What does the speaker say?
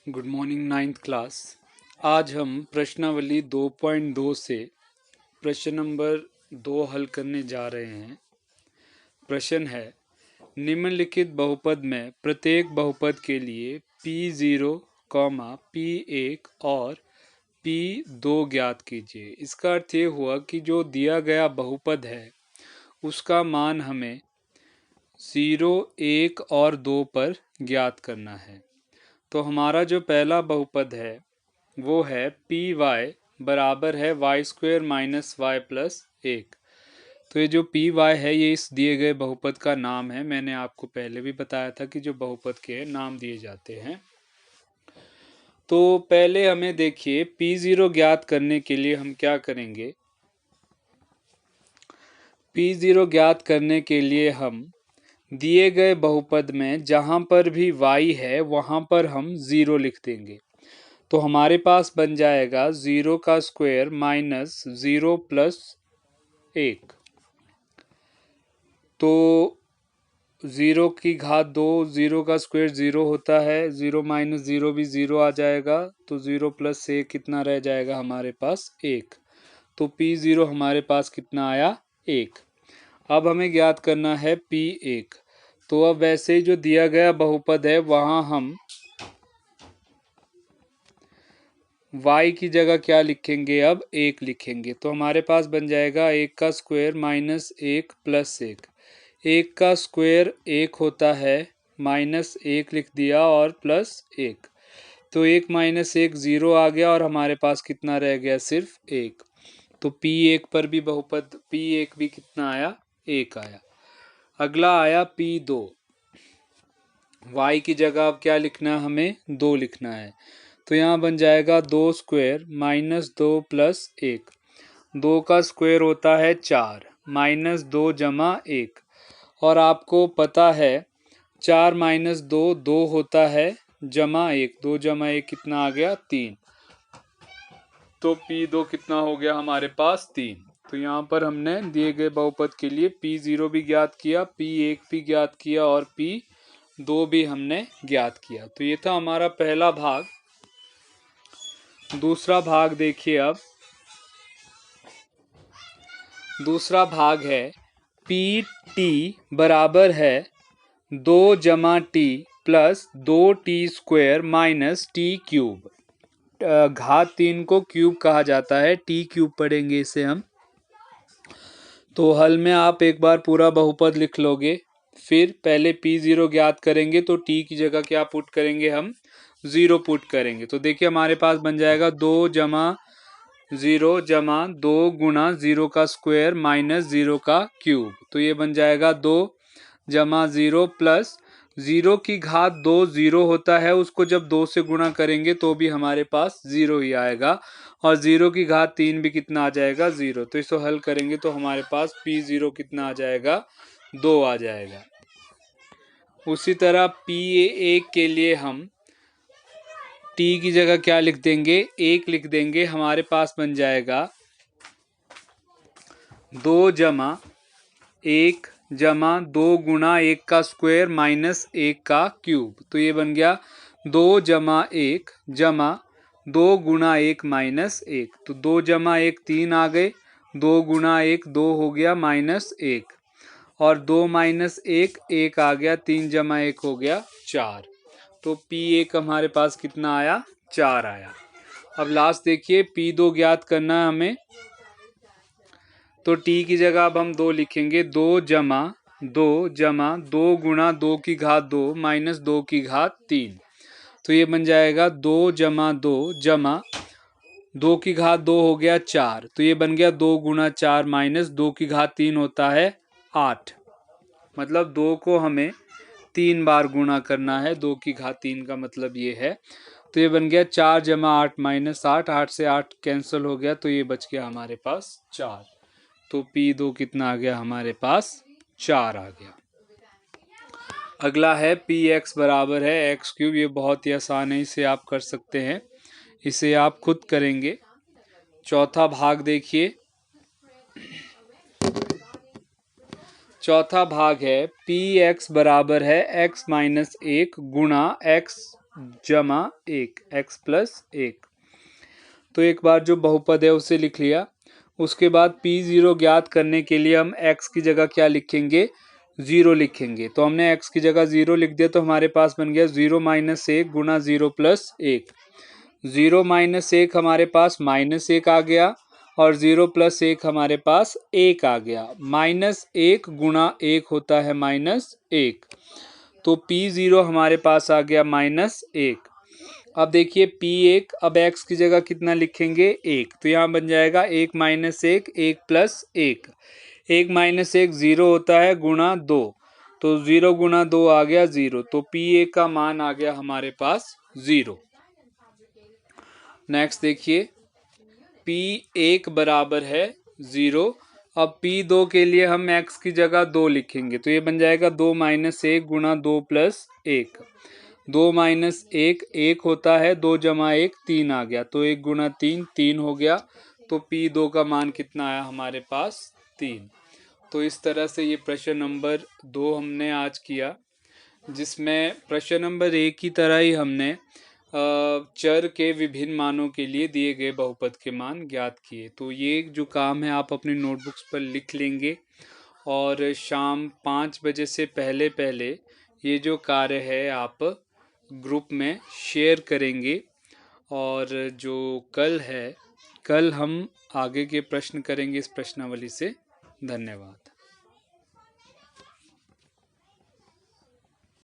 Good morning ninth class. आज हम प्रश्नावली 2.2 से प्रश्न नंबर 2 हल करने जा रहे हैं। प्रश्न है, निम्नलिखित बहुपद में प्रत्येक बहुपद के लिए P0, P1 और P2 ज्ञात कीजिए। इसका अर्थ ये हुआ कि जो दिया गया बहुपद है उसका मान हमें 0, 1 और 2 पर ज्ञात करना है। तो हमारा जो पहला बहुपद है वो है पी वाई बराबर है Y square minus Y plus 1। तो ये जो पी वाई है ये इस दिए गए बहुपद का नाम है। मैंने आपको पहले भी बताया था कि जो बहुपद के नाम दिए जाते हैं। तो पहले हमें देखिए P0 ज्ञात करने के लिए हम क्या करेंगे। P0 ज्ञात करने के लिए हम दिए गए बहुपद में जहां पर भी y है वहां पर हम 0 लिख देंगे। तो हमारे पास बन जाएगा 0 का स्क्वायर माइनस 0 प्लस 1। तो 0 की घात 2, 0 का स्क्वायर 0 होता है, 0 माइनस 0 भी 0 आ जाएगा। तो 0 प्लस 1 कितना रह जाएगा हमारे पास 1। तो P0 हमारे पास कितना आया 1। अब हमें ज्ञात करना है P1। तो अब वैसे ही जो दिया गया बहुपद है वहां हम y की जगह क्या लिखेंगे, अब 1 लिखेंगे। तो हमारे पास बन जाएगा 1 का स्क्वायर माइनस 1 प्लस 1। 1 का स्क्वायर 1 होता है, माइनस 1 लिख दिया और प्लस 1। तो 1 माइनस 1 0 आ गया और हमारे पास कितना रह गया, सिर्फ 1। तो P1 पर भी बहुपद P1 भी कितना आया, 1 आया। अगला आया P2। y की जगह अब क्या लिखना है, हमें 2 लिखना है। तो यहाँ बन जाएगा 2 स्क्वायर माइनस 2 प्लस 1। 2 का स्क्वायर होता है 4, माइनस 2 जमा 1। और आपको पता है 4 माइनस 2 2 होता है, जमा 1, 2 जमा 1 कितना आ गया, 3। तो P2 कितना हो गया हमारे पास, 3। तो यहाँ पर हमने दिए गए बहुपद के लिए P0 भी ज्ञात किया, P1 भी ज्ञात किया और P2 भी हमने ज्ञात किया। तो ये था हमारा पहला भाग। दूसरा भाग देखिए। अब दूसरा भाग है पी टी बराबर है 2 जमा T plus 2t square minus T cube. घात 3 को क्यूब कहा जाता है, टी क्यूब पढ़ेंगे इसे हम। तो हल में आप एक बार पूरा बहुपद लिख लोगे, फिर पहले P0 ज्ञात करेंगे तो t की जगह क्या पुट करेंगे, हम 0 पुट करेंगे। तो देखिए हमारे पास बन जाएगा 2 जमा 0 जमा 2 गुणा 0 का स्क्वायर माइनस 0 का क्यूब। तो ये बन जाएगा 2 जमा 0 प्लस 0 की घात 2 0 होता है, उसको जब 2 से गुणा करेंगे तो भी हमारे पास 0 ही आएगा। और 0 की घात 3 भी कितना आ जाएगा, 0। तो इसको हल करेंगे तो हमारे पास P0 कितना आ जाएगा, 2 आ जाएगा। उसी तरह P1 के लिए हम t की जगह क्या लिख देंगे, 1 लिख देंगे। हमारे पास बन जाएगा 2 जमा 1 जमा 2 गुणा 1 का स्क्वायर माइनस 1 का क्यूब। तो ये बन गया 2 जमा 1 जमा 2 गुणा 1 माइनस 1। तो 2 जमा 1 3 आ गए, 2 गुणा 1 2 हो गया माइनस 1, और 2 माइनस 1 1 आ गया, 3 जमा 1 हो गया 4। तो P1 हमारे पास कितना आया, 4 आया। अब लास्ट देखिए P2 ज्ञात करना है हमें। तो t की जगह अब हम 2 लिखेंगे, 2 जमा 2 गुणा 2 की घात 2 माइनस 2 की घात 3। तो ये बन जाएगा 2 जमा 2 जमा 2 की घात 2 हो गया 4। तो ये बन गया 2 गुणा 4 माइनस 2 की घात 3 होता है 8। मतलब 2 को हमें 3 बार गुणा करना है, 2 की घात 3 का मतलब ये है। तो ये बन गया 4 जमा 8 माइनस 8, 8 से 8 कैंसिल हो गया, तो ये बच गया हमारे पास 4। तो P2 कितना आ गया हमारे पास, 4 आ गया। अगला है Px बराबर है x क्यूब। ये बहुत ही आसान है, इसे आप कर सकते हैं, इसे आप खुद करेंगे। चौथा भाग देखिए। चौथा भाग है Px बराबर है x माइनस 1 गुणा x जमा 1 x प्लस 1। तो एक बार जो बहुपद है उसे लिख लिया। उसके बाद P0 ज्ञात करने के लिए हम x की जगह क्या लिखेंगे, 0 लिखेंगे। तो हमने x की जगह 0 लिख दिया, तो हमारे पास बन गया 0 माइनस 1 गुना 0 प्लस 1। 0 माइनस 1 हमारे पास माइनस 1 आ गया, और 0 प्लस 1 हमारे पास 1 आ गया। माइनस 1 गुना 1 होता है माइनस 1, तो P0 हमारे पास आ गया माइनस 1। अब देखिए P1, अब x की जगह कितना लिखेंगे, 1, तो यहाँ बन जाएगा 1 माइनस 1 1 प्लस 1। 1 माइनस 1 0 होता है गुना 2, तो 0 गुना 2 आ गया 0, तो P1 का मान आ गया हमारे पास 0। नेक्स्ट देखिए P1 बराबर है 0। अब P2 के लिए हम x की जगह 2 लिखेंगे, तो ये बन जाएगा 2 माइनस 1 गुना 2 प्लस 1। 2 माइनस 1 1 होता है, 2 जमा 1 3 आ गया, तो 1 गुना 3 3 हो गया। तो P2 का मान कितना आया हमारे पास, 3। तो इस तरह से ये प्रश्न नंबर 2 हमने आज किया, जिसमें प्रश्न नंबर 1 की तरह ही हमने चर के विभिन्न मानों के लिए दिए गए बहुपद के मान ज्ञात किए। तो ये जो काम है आप अपनी नोटबुक्स पर लिख लेंगे, और शाम 5 बजे से पहले पहले ये जो कार्य है आप ग्रुप में शेयर करेंगे। और जो कल हम आगे के प्रश्न करेंगे इस प्रश्नावली से। धन्यवाद।